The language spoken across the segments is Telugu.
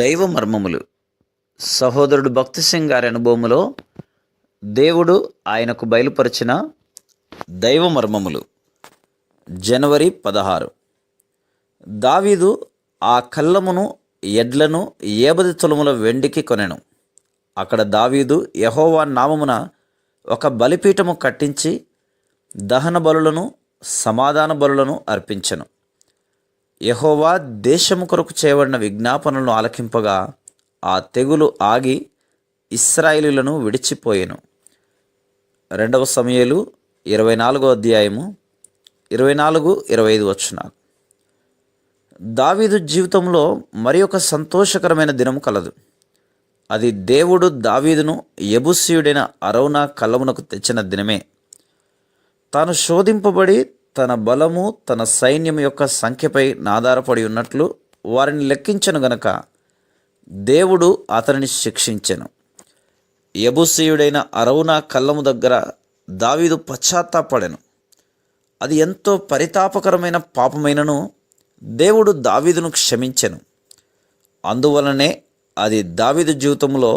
దైవ మర్మములు. సహోదరుడు భక్తి సింగ్ గారి అనుభవములో దేవుడు ఆయనకు బయలుపరిచిన దైవ మర్మములు. జనవరి 16. దావీదు ఆ కళ్ళమును ఎడ్లను 50 తులముల వెండికి కొనెను. అక్కడ దావీదు యెహోవా నామమున ఒక బలిపీఠము కట్టించి దహన బలులను సమాధాన బలులను అర్పించెను. యెహోవా దేశము కొరకు చేయబడిన విజ్ఞాపనలను ఆలకింపగా ఆ తెగులు ఆగి ఇశ్రాయేలీయులను విడిచిపోయెను. 2 సమూయేలు 24వ అధ్యాయము 24-25 వచనాలు. దావీదు జీవితంలో మరి ఒక సంతోషకరమైన దినము కలదు. అది దేవుడు దావీదును యెబూసీయుడైన అరౌనా కళ్ళమునకు తెచ్చిన దినమే. తాను శోధింపబడి తన బలము తన సైన్యం యొక్క సంఖ్యపై ఆధారపడి ఉన్నట్లు వారిని లెక్కించను గనక దేవుడు అతనిని శిక్షించెను. యెబూసీయుడైన అరౌనా కళ్ళము దగ్గర దావీదు పశ్చాత్తాపడెను. అది ఎంతో పరితాపకరమైన పాపమైనను దేవుడు దావీదును క్షమించెను. అందువలనే అది దావీదు జీవితంలో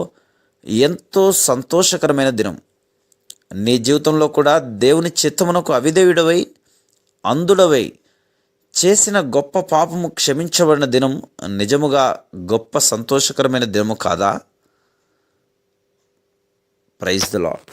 ఎంతో సంతోషకరమైన దినం. నీ జీవితంలో కూడా దేవుని చిత్తమునకు అవిధేయుడవై అంధుడవై చేసిన గొప్ప పాపము క్షమించబడిన దినం నిజముగా గొప్ప సంతోషకరమైన దినము కాదా? Praise the lord.